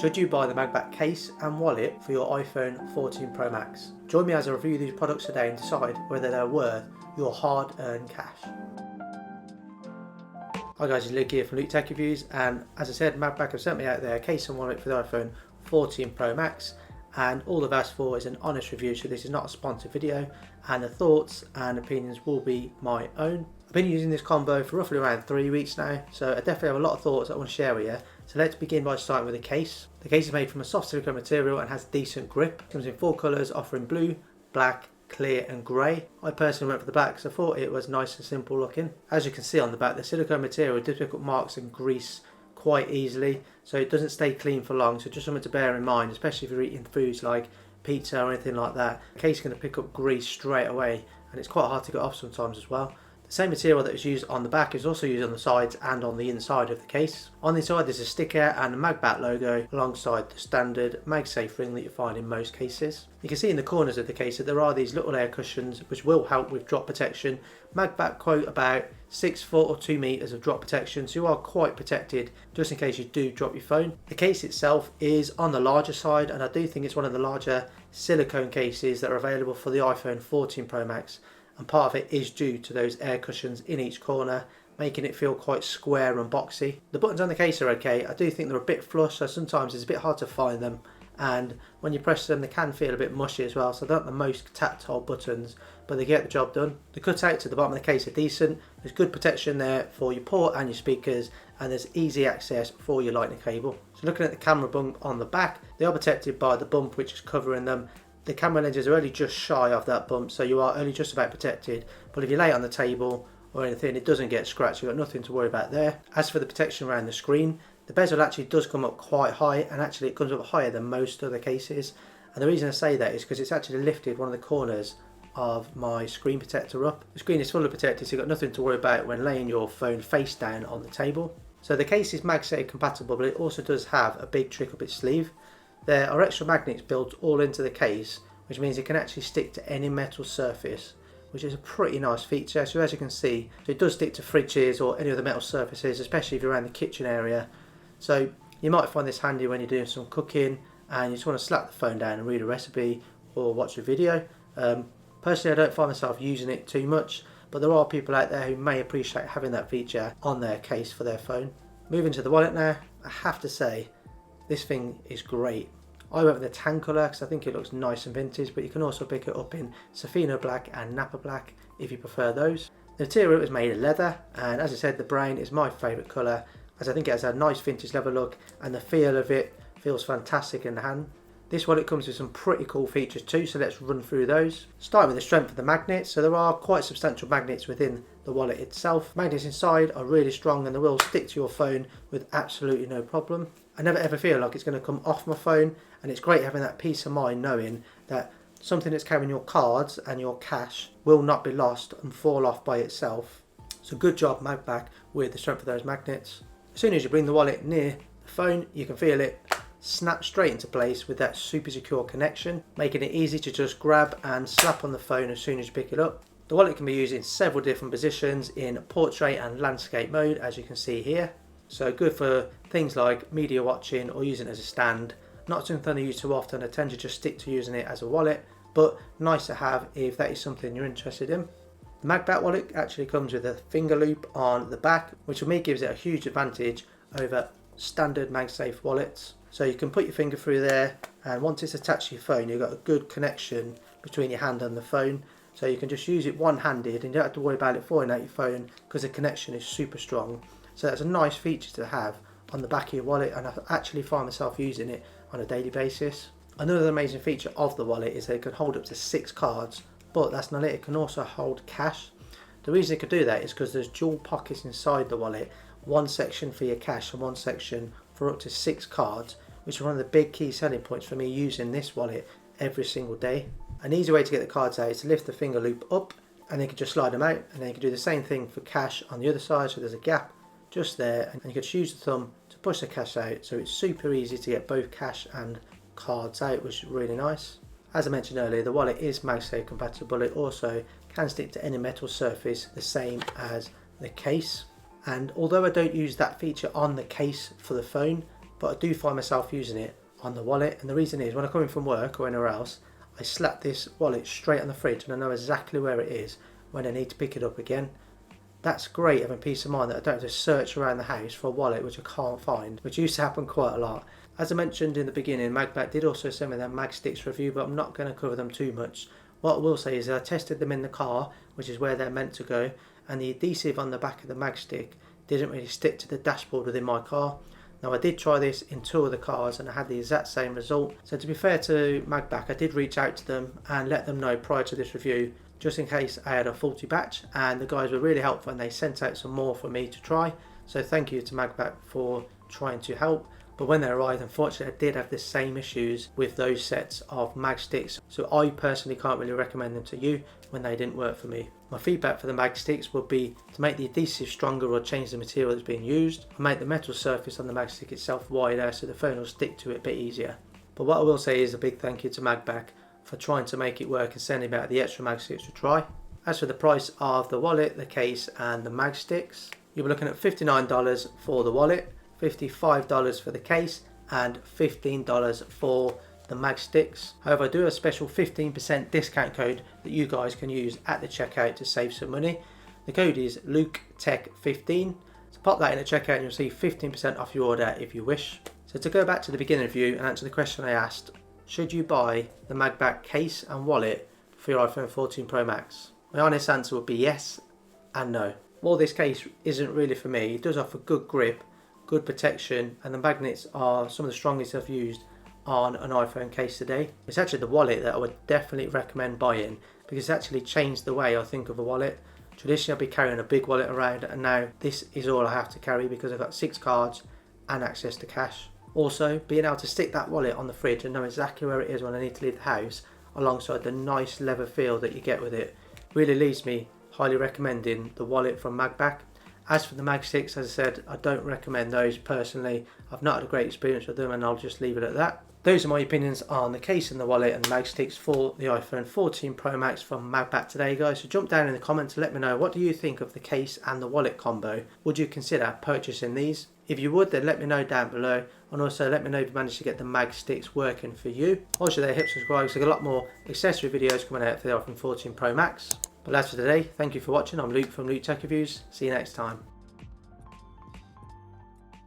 Should you buy the MagBak case and wallet for your iPhone 14 Pro Max? Join me as I review these products today and decide whether they're worth your hard-earned cash. Hi guys, it's Luke here from Luke Tech Reviews, and as I said, MagBak have sent me out their case and wallet for the iPhone 14 Pro Max, and all they've asked for is an honest review, so this is not a sponsored video, and the thoughts and opinions will be my own. I've been using this combo for roughly around 3 weeks now, so I definitely have a lot of thoughts that I want to share with you. So let's begin by starting with the case. The case is made from a soft silicone material and has decent grip. It comes in 4 colours offering blue, black, clear and grey. I personally went for the black because I thought it was nice and simple looking. As you can see on the back, the silicone material does pick up marks and grease quite easily, so it doesn't stay clean for long, so just something to bear in mind, especially if you're eating foods like pizza or anything like that. The case is going to pick up grease straight away, and it's quite hard to get off sometimes as well. The same material that is used on the back is also used on the sides and on the inside of the case. On the inside there's a sticker and a MagBak logo alongside the standard MagSafe ring that you find in most cases. You can see in the corners of the case that there are these little air cushions which will help with drop protection. MagBak quote about 6 foot or 2 meters of drop protection, so you are quite protected just in case you do drop your phone. The case itself is on the larger side, and I do think it's one of the larger silicone cases that are available for the iPhone 14 Pro Max. And part of it is due to those air cushions in each corner, making it feel quite square and boxy. The buttons on the case are okay. I do think they're a bit flush, so sometimes it's a bit hard to find them, and when you press them they can feel a bit mushy as well, so they're not the most tactile buttons, but they get the job done. The cutouts at the bottom of the case are decent. There's good protection there for your port and your speakers, and there's easy access for your lightning cable. So looking at the camera bump on the back, they are protected by the bump which is covering them. The camera lenses are only just shy of that bump, so you are only just about protected, but if you lay it on the table or anything it doesn't get scratched, you've got nothing to worry about there. As for the protection around the screen, the bezel actually does come up quite high, and actually it comes up higher than most other cases, and the reason I say that is because it's actually lifted one of the corners of my screen protector up. The screen is fully protected, so you've got nothing to worry about when laying your phone face down on the table. So the case is MagSafe compatible, but it also does have a big trick up its sleeve. There are extra magnets built all into the case, which means it can actually stick to any metal surface, which is a pretty nice feature. So as you can see, it does stick to fridges or any other metal surfaces, especially if you're around the kitchen area. So you might find this handy when you're doing some cooking and you just want to slap the phone down and read a recipe or watch a video. Personally, I don't find myself using it too much, but there are people out there who may appreciate having that feature on their case for their phone. Moving to the wallet now, I have to say, this thing is great. I went with the tan colour because I think it looks nice and vintage, but you can also pick it up in Safino black and Napa black if you prefer those. The material is made of leather, and as I said, the brown is my favourite colour as I think it has a nice vintage leather look, and the feel of it feels fantastic in the hand. This wallet comes with some pretty cool features too, so let's run through those. Starting with the strength of the magnets, so there are quite substantial magnets within the wallet itself. Magnets inside are really strong and they will stick to your phone with absolutely no problem. I never ever feel like it's going to come off my phone, and it's great having that peace of mind knowing that something that's carrying your cards and your cash will not be lost and fall off by itself. So good job MagBak with the strength of those magnets. As soon as you bring the wallet near the phone, you can feel it snap straight into place with that super secure connection, making it easy to just grab and slap on the phone as soon as you pick it up. The wallet can be used in several different positions in portrait and landscape mode, as you can see here. So good for things like media watching or using it as a stand. Not something I use too often, I tend to just stick to using it as a wallet, but nice to have if that is something you're interested in. The MagBak wallet actually comes with a finger loop on the back, which for me gives it a huge advantage over standard MagSafe wallets. So you can put your finger through there, and once it's attached to your phone, you've got a good connection between your hand and the phone. So you can just use it one-handed and you don't have to worry about it falling out your phone because the connection is super strong. So that's a nice feature to have on the back of your wallet, and I actually find myself using it on a daily basis. Another amazing feature of the wallet is that it can hold up to 6 cards, but that's not it, it can also hold cash. The reason it can do that is because there's dual pockets inside the wallet, one section for your cash and one section for up to 6 cards, which is one of the big key selling points for me using this wallet every single day. An easy way to get the cards out is to lift the finger loop up, and then you can just slide them out, and then you can do the same thing for cash on the other side, so there's a gap just there, and you can just use the thumb to push the cash out, so it's super easy to get both cash and cards out, which is really nice. As I mentioned earlier, the wallet is MagSafe compatible. It also can stick to any metal surface, the same as the case. And although I don't use that feature on the case for the phone, but I do find myself using it on the wallet, and the reason is when I come in from work or anywhere else, I slap this wallet straight on the fridge and I know exactly where it is when I need to pick it up again. That's great, having peace of mind that I don't have to search around the house for a wallet which I can't find, which used to happen quite a lot. As I mentioned in the beginning, MagBak did also send me their MagSticks review, but I'm not going to cover them too much. What I will say is that I tested them in the car, which is where they're meant to go, and the adhesive on the back of the MagStick didn't really stick to the dashboard within my car. Now I did try this in 2 of the cars and I had the exact same result. So to be fair to MagBak, I did reach out to them and let them know prior to this review, just in case I had a faulty batch, and the guys were really helpful and they sent out some more for me to try. So thank you to MagBak for trying to help. But when they arrived, unfortunately I did have the same issues with those sets of MagSticks, so I personally can't really recommend them to you when they didn't work for me. My feedback for the MagSticks would be to make the adhesive stronger or change the material that's being used, or make the metal surface on the MagStick itself wider so the phone will stick to it a bit easier. But what I will say is a big thank you to MagBak for trying to make it work and sending out the extra MagSticks to try. As for the price of the wallet, the case and the MagSticks, you'll be looking at $59 for the wallet, $55 for the case and $15 for the MagSticks. However, I do have a special 15% discount code that you guys can use at the checkout to save some money. The code is LukeTech15. So pop that in the checkout and you'll see 15% off your order if you wish. So to go back to the beginning review and answer the question I asked, should you buy the MagBak case and wallet for your iPhone 14 Pro Max? My honest answer would be yes and no. While this case isn't really for me, it does offer good grip, good protection, and the magnets are some of the strongest I've used on an iPhone case today. It's actually the wallet that I would definitely recommend buying because it's actually changed the way I think of a wallet. Traditionally I'd be carrying a big wallet around, and now this is all I have to carry because I've got 6 cards and access to cash. Also, being able to stick that wallet on the fridge and know exactly where it is when I need to leave the house, alongside the nice leather feel that you get with it, really leaves me highly recommending the wallet from MagBak. As for the MagSticks, as I said, I don't recommend those personally. I've not had a great experience with them and I'll just leave it at that. Those are my opinions on the case and the wallet and the MagSticks for the iPhone 14 Pro Max from MagBak today, guys. So jump down in the comments and let me know, what do you think of the case and the wallet combo? Would you consider purchasing these? If you would, then let me know down below, and also let me know if you managed to get the MagSticks working for you. Also, there, hit subscribe because I've got a lot more accessory videos coming out for the iPhone 14 Pro Max. But that's for today. Thank you for watching. I'm Luke from Luke Tech Reviews. See you next time.